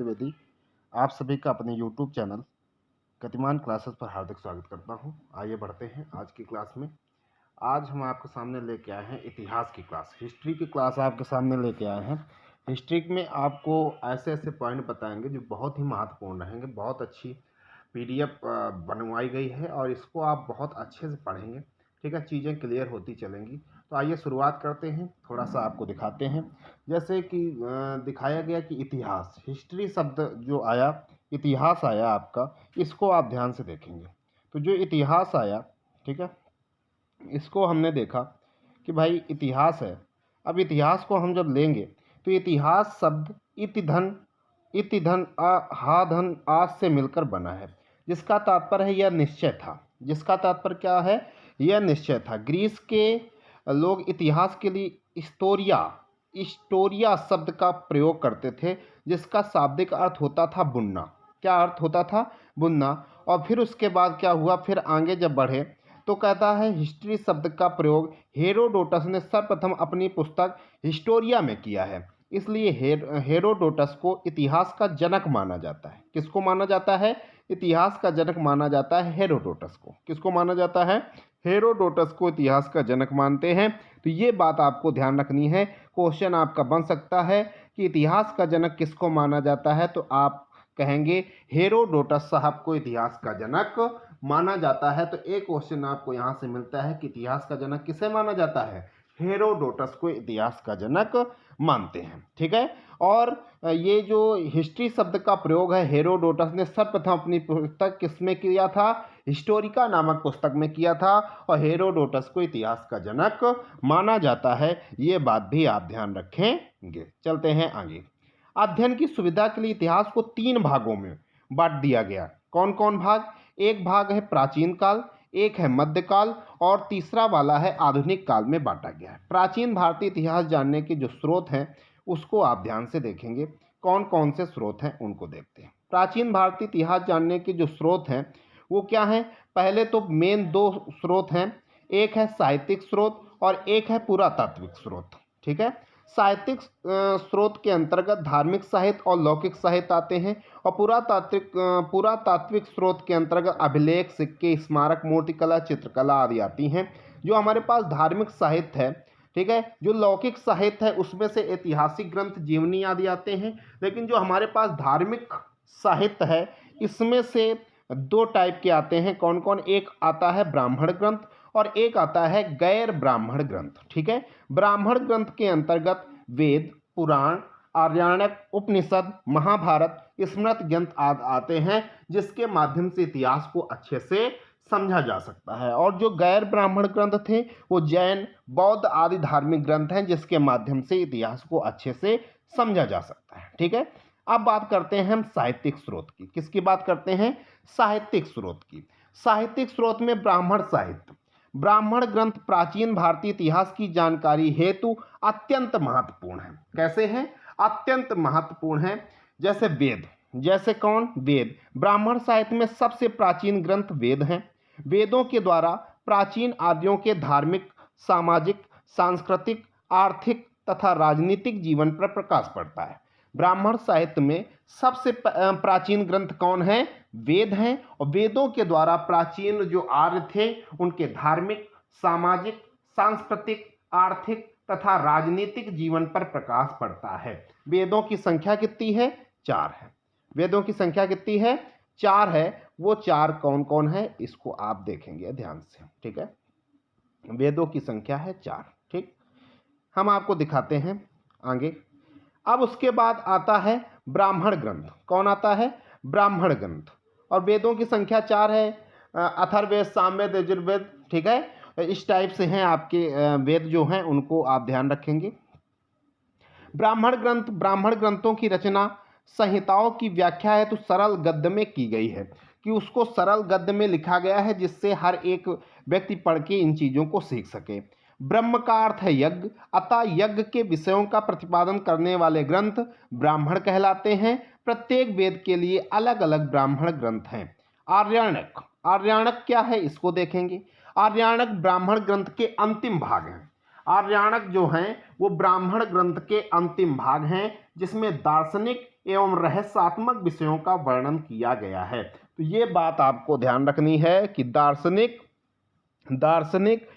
द्विवेदी आप सभी का अपने यूट्यूब चैनल गतिमान क्लासेस पर हार्दिक स्वागत करता हूं। आइए बढ़ते हैं आज की क्लास में। आज हम आपके सामने लेके आए हैं इतिहास की क्लास, हिस्ट्री की क्लास आपके सामने लेके आए हैं। हिस्ट्री में आपको ऐसे ऐसे पॉइंट बताएंगे जो बहुत ही महत्वपूर्ण रहेंगे। बहुत अच्छी पीडीएफ बनवाई गई है और इसको आप बहुत अच्छे से पढ़ेंगे, ठीक है, चीज़ें क्लियर होती चलेंगी। तो आइए शुरुआत करते हैं, थोड़ा सा आपको दिखाते हैं। जैसे कि दिखाया गया कि इतिहास, हिस्ट्री शब्द जो आया, इतिहास आया आपका, इसको आप ध्यान से देखेंगे। तो जो इतिहास आया, ठीक है, इसको हमने देखा कि भाई इतिहास है। अब इतिहास को हम जब लेंगे तो इतिहास शब्द इति धन हा धन आज से मिलकर बना है, जिसका तात्पर्य है यह निश्चय था। जिसका तात्पर्य क्या है? यह निश्चय था। ग्रीस के लोग इतिहास के लिए स्टोरिया शब्द का प्रयोग करते थे, जिसका शाब्दिक अर्थ होता था बुनना। क्या अर्थ होता था? बुनना। और फिर उसके बाद क्या हुआ, फिर आगे जब बढ़े तो कहता है हिस्ट्री शब्द का प्रयोग हेरोडोटस ने सर्वप्रथम अपनी पुस्तक हिस्टोरिया में किया है। इसलिए हेरोडोटस को इतिहास का जनक माना जाता है। किसको माना जाता है? इतिहास का जनक माना जाता है हेरोडोटस को। किसको माना जाता है? हेरोडोटस को इतिहास का जनक मानते हैं। तो ये बात आपको ध्यान रखनी है। क्वेश्चन आपका बन सकता है कि इतिहास का जनक किसको माना जाता है, तो आप कहेंगे हेरोडोटस साहब को इतिहास का जनक माना जाता है। तो एक क्वेश्चन आपको यहाँ से मिलता है कि इतिहास का जनक किसे माना जाता है? हेरोडोटस को इतिहास का जनक मानते हैं, ठीक है। और ये जो हिस्ट्री शब्द का प्रयोग है, हेरोडोटस ने सर्वप्रथम अपनी पुस्तक किसमें किया था? हिस्टोरिका नामक पुस्तक में किया था। और हेरोडोटस को इतिहास का जनक माना जाता है। ये बात भी आप ध्यान रखेंगे। चलते हैं आगे। अध्ययन की सुविधा के लिए इतिहास को 3 भागों में बांट दिया गया। कौन कौन भाग? एक भाग है प्राचीन काल, एक है मध्यकाल और तीसरा वाला है आधुनिक काल में बांटा गया है। प्राचीन भारतीय इतिहास जानने के जो स्रोत हैं उसको आप ध्यान से देखेंगे। कौन कौन से स्रोत हैं उनको देखते हैं। प्राचीन भारतीय इतिहास जानने के जो स्रोत हैं वो क्या हैं? पहले तो मेन 2 स्रोत हैं। एक है साहित्यिक स्रोत और एक है पुरातात्विक स्रोत, ठीक है। साहित्यिक स्रोत के अंतर्गत धार्मिक साहित्य और लौकिक साहित्य आते हैं। और पुरातात्विक स्रोत के अंतर्गत अभिलेख, सिक्के, स्मारक, मूर्तिकला, चित्रकला आदि आती हैं। जो हमारे पास धार्मिक साहित्य है, ठीक है, जो लौकिक साहित्य है उसमें से ऐतिहासिक ग्रंथ, जीवनी आदि आते हैं। लेकिन जो हमारे पास धार्मिक साहित्य है इसमें से 2 टाइप के आते हैं। कौन कौन? एक आता है ब्राह्मण ग्रंथ और एक आता है गैर ब्राह्मण ग्रंथ, ठीक है। ब्राह्मण ग्रंथ के अंतर्गत वेद, पुराण, आर्याणक, उपनिषद, महाभारत, स्मृति ग्रंथ आदि आते हैं, जिसके माध्यम से इतिहास को अच्छे से समझा जा सकता है। और जो गैर ब्राह्मण ग्रंथ थे वो जैन, बौद्ध आदि धार्मिक ग्रंथ हैं, जिसके माध्यम से इतिहास को अच्छे से समझा जा सकता है, ठीक है। अब बात करते हैं हम साहित्यिक स्रोत की। किसकी बात करते हैं? साहित्यिक स्रोत की। साहित्यिक स्रोत में ब्राह्मण साहित्य, ब्राह्मण ग्रंथ प्राचीन भारतीय इतिहास की जानकारी हेतु अत्यंत महत्वपूर्ण है। कैसे हैं? अत्यंत महत्वपूर्ण है। जैसे वेद, जैसे कौन? वेद। ब्राह्मण साहित्य में सबसे प्राचीन ग्रंथ वेद हैं। वेदों के द्वारा प्राचीन आर्यों के धार्मिक, सामाजिक, सांस्कृतिक, आर्थिक तथा राजनीतिक जीवन पर प्रकाश पड़ता है। ब्राह्मण साहित्य में सबसे प्राचीन ग्रंथ कौन है? वेद हैं। और वेदों के द्वारा प्राचीन जो आर्य थे उनके धार्मिक, सामाजिक, सांस्कृतिक, आर्थिक तथा राजनीतिक जीवन पर प्रकाश पड़ता है। वेदों की संख्या कितनी है? 4 है। वेदों की संख्या कितनी है? 4 है। वो 4 कौन कौन है इसको आप देखेंगे ध्यान से, ठीक है। वेदों की संख्या है 4, ठीक। हम आपको दिखाते हैं आगे। अब उसके बाद आता है ब्राह्मण ग्रंथ। कौन आता है? ब्राह्मण ग्रंथ। और वेदों की संख्या 4 है। अथर्ववेद, सामवेद, यजुर्वेद, ठीक है। इस टाइप से हैं आपके वेद जो हैं, उनको आप ध्यान रखेंगे। ब्राह्मण ग्रंथ, ब्राह्मण ग्रंथों की रचना संहिताओं की व्याख्या है तो सरल गद्य में की गई है, कि उसको सरल गद्य में लिखा गया है जिससे हर एक व्यक्ति पढ़ के इन चीज़ों को सीख सके। ब्रह्म का अर्थ है यज्ञ, अतः यज्ञ के विषयों का प्रतिपादन करने वाले ग्रंथ ब्राह्मण कहलाते हैं। प्रत्येक वेद के लिए अलग अलग ब्राह्मण ग्रंथ हैं। आर्याणक, आर्याणक क्या है इसको देखेंगे। आर्याणक ब्राह्मण ग्रंथ के अंतिम भाग हैं। आर्याणक जो हैं वो ब्राह्मण ग्रंथ के अंतिम भाग हैं जिसमें दार्शनिक एवं रहस्यात्मक विषयों का वर्णन किया गया है। तो ये बात आपको ध्यान रखनी है कि दार्शनिक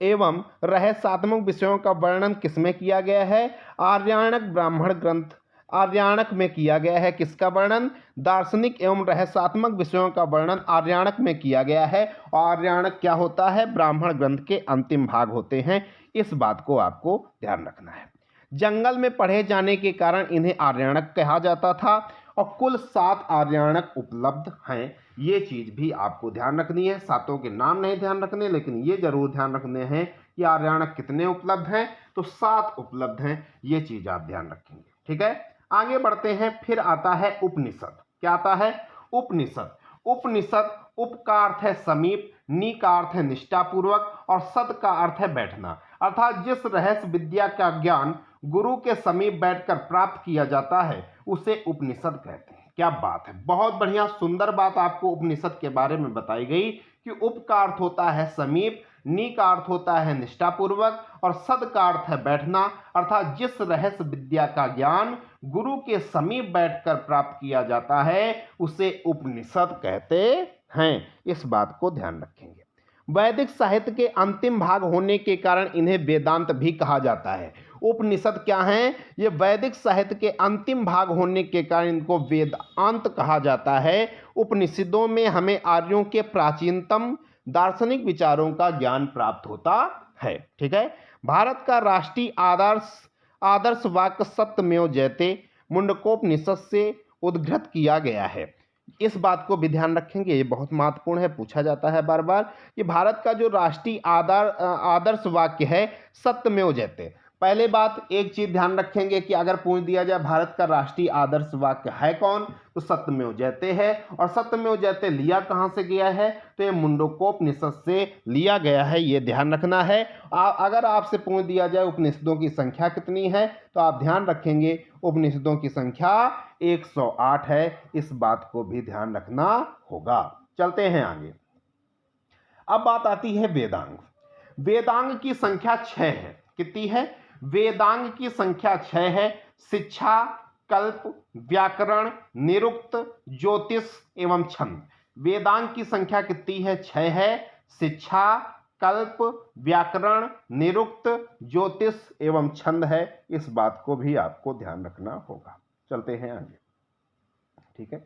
एवं रहस्यात्मक विषयों का वर्णन किसमें किया गया है? आर्याणक ब्राह्मण ग्रंथ आर्याणक में किया गया है। किसका वर्णन? दार्शनिक एवं रहस्यात्मक विषयों का वर्णन आर्याणक में किया गया है। आर्याणक क्या होता है? ब्राह्मण ग्रंथ के अंतिम भाग होते हैं। इस बात को आपको ध्यान रखना है। जंगल में पढ़े जाने के कारण इन्हें आर्याणक कहा जाता था और कुल 7 आर्याणक उपलब्ध हैं। ये चीज़ भी आपको ध्यान रखनी है। 7 के नाम नहीं ध्यान रखने, लेकिन ये जरूर ध्यान रखने हैं कि आर्याणक कितने उपलब्ध हैं। तो 7 उपलब्ध हैं, ये चीज़ आप ध्यान रखेंगे। ठीक है, आगे बढ़ते हैं। फिर आता है उपनिषद। क्या आता है? उपनिषद। उपनिषद उप का अर्थ है समीप, नी का अर्थ है निष्ठापूर्वक और सद का अर्थ है बैठना। अर्थात जिस रहस्य विद्या का ज्ञान गुरु के समीप बैठकर प्राप्त किया जाता है उसे उपनिषद कहते हैं। क्या बात है, बहुत बढ़िया सुंदर बात आपको उपनिषद के बारे में बताई गई कि उप का अर्थ होता है समीप, नी का अर्थ होता है निष्ठापूर्वक और सद का अर्थ है बैठना। अर्थात जिस रहस्य विद्या का ज्ञान गुरु के समीप बैठकर प्राप्त किया जाता है उसे उपनिषद कहते हैं। इस बात को ध्यान रखेंगे। वैदिक साहित्य के अंतिम भाग होने के कारण इन्हें वेदांत भी कहा जाता है। उपनिषद क्या हैं? ये वैदिक साहित्य के अंतिम भाग होने के कारण इनको वेदांत कहा जाता है। उपनिषदों में हमें आर्यों के प्राचीनतम दार्शनिक विचारों का ज्ञान प्राप्त होता है। ठीक है, भारत का राष्ट्रीय आदर्श वाक्य सत्यमेव जयते मुंडकोपनिषद से उद्घृत किया गया है। इस बात को भी ध्यान रखेंगे, ये बहुत महत्वपूर्ण है, पूछा जाता है बार बार कि भारत का जो राष्ट्रीय आदर्श वाक्य है सत्यमेव जयते। पहले बात एक चीज ध्यान रखेंगे कि अगर पूछ दिया जाए भारत का राष्ट्रीय आदर्श वाक्य है कौन, तो सत्यमेव जयते है। और सत्यमेव जयते लिया कहाँ से गया है? तो ये मुंडकोपनिषद से लिया गया है, ये ध्यान रखना है। अगर आपसे पूछ दिया जाए उपनिषदों की संख्या कितनी है, तो आप ध्यान रखेंगे उपनिषदों की संख्या 108 है। इस बात को भी ध्यान रखना होगा। चलते हैं आगे। अब बात आती है वेदांग। वेदांग की संख्या 6 है। कितनी है? वेदांग की संख्या 6 है। शिक्षा, कल्प, व्याकरण, निरुक्त, ज्योतिष एवं छंद। वेदांग की संख्या कितनी है? 6 है। शिक्षा, कल्प, व्याकरण, निरुक्त, ज्योतिष एवं छंद है। इस बात को भी आपको ध्यान रखना होगा। चलते हैं आगे। ठीक है,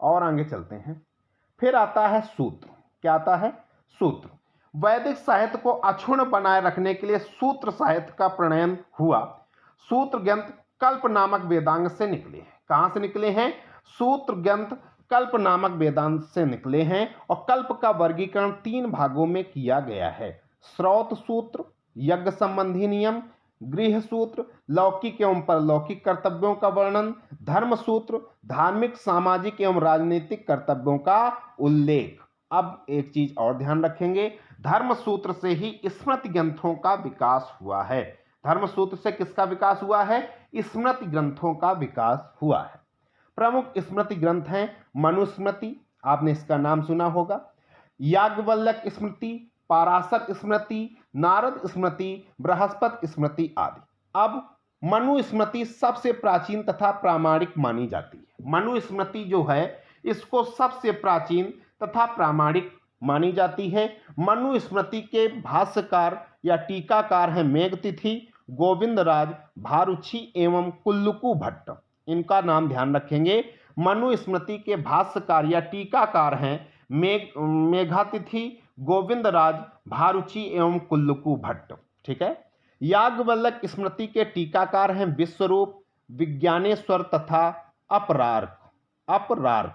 और आगे चलते हैं। फिर आता है सूत्र। क्या आता है? सूत्र। वैदिक साहित्य को अक्षुण्ण बनाए रखने के लिए सूत्र साहित्य का प्रणयन हुआ। सूत्र ग्रंथ कल्प नामक वेदांग से निकले हैं। कहां से निकले हैं? सूत्र ग्रंथ कल्प नामक वेदांत से निकले हैं। और कल्प का वर्गीकरण 3 भागों में किया गया है। श्रौत सूत्र यज्ञ संबंधी नियम, गृह सूत्र लौकिक एवं परलौकिक कर्तव्यों का वर्णन, धर्म सूत्र धार्मिक, सामाजिक एवं राजनीतिक कर्तव्यों का उल्लेख। अब एक चीज और ध्यान रखेंगे, धर्म सूत्र से ही स्मृति ग्रंथों का विकास हुआ है। धर्म सूत्र से किसका विकास हुआ है? स्मृति ग्रंथों का विकास हुआ है। प्रमुख स्मृति ग्रंथ हैं मनुस्मृति, आपने इसका नाम सुना होगा, याज्ञवल्क्य स्मृति, पाराशर स्मृति, नारद स्मृति, बृहस्पति स्मृति आदि। अब मनुस्मृति सबसे प्राचीन तथा प्रामाणिक मानी जाती है। मनुस्मृति जो है इसको सबसे प्राचीन तथा प्रामाणिक मानी जाती है। मनुस्मृति के भाष्यकार या टीकाकार हैं मेघतिथि, गोविंदराज, भारुची एवं कुल्लुकु भट्ट। इनका नाम ध्यान रखेंगे। मनुस्मृति के भाष्यकार या टीकाकार हैं मेघातिथि, गोविंदराज, भारुची एवं कुल्लुकु भट्ट। ठीक है, याज्ञवल्क्य स्मृति के टीकाकार हैं विश्वरूप, विज्ञानेश्वर तथा अपरार्क।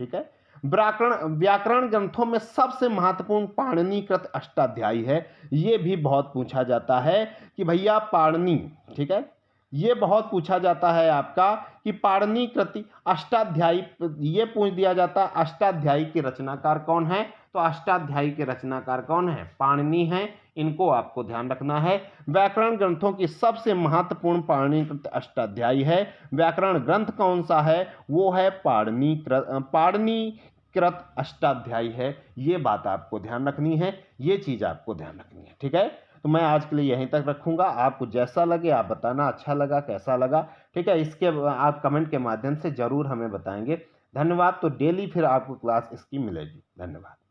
ठीक है, व्याकरण ग्रंथों में सबसे महत्वपूर्ण पाणिनिकृत अष्टाध्यायी है। ये भी बहुत पूछा जाता है कि भैया पाणिनि, ठीक है, ये बहुत पूछा जाता है आपका कि पाणिनिकृत अष्टाध्यायी, ये पूछ दिया जाता है अष्टाध्यायी के रचनाकार कौन है? तो अष्टाध्यायी के रचनाकार कौन है? पाणिनि हैं। इनको आपको ध्यान रखना है। व्याकरण ग्रंथों की सबसे महत्वपूर्ण पाणिनिकृत अष्टाध्यायी है। व्याकरण ग्रंथ कौन सा है? वो है पाणिनिकृत अष्टाध्यायी है। ये बात आपको ध्यान रखनी है, ये चीज आपको ध्यान रखनी है। ठीक है, तो मैं आज के लिए यहीं तक रखूँगा। आपको जैसा लगे आप बताना, अच्छा लगा, कैसा लगा, ठीक है? इसके आप कमेंट के माध्यम से ज़रूर हमें बताएँगे। धन्यवाद। तो डेली फिर आपको क्लास इसकी मिलेगी। धन्यवाद।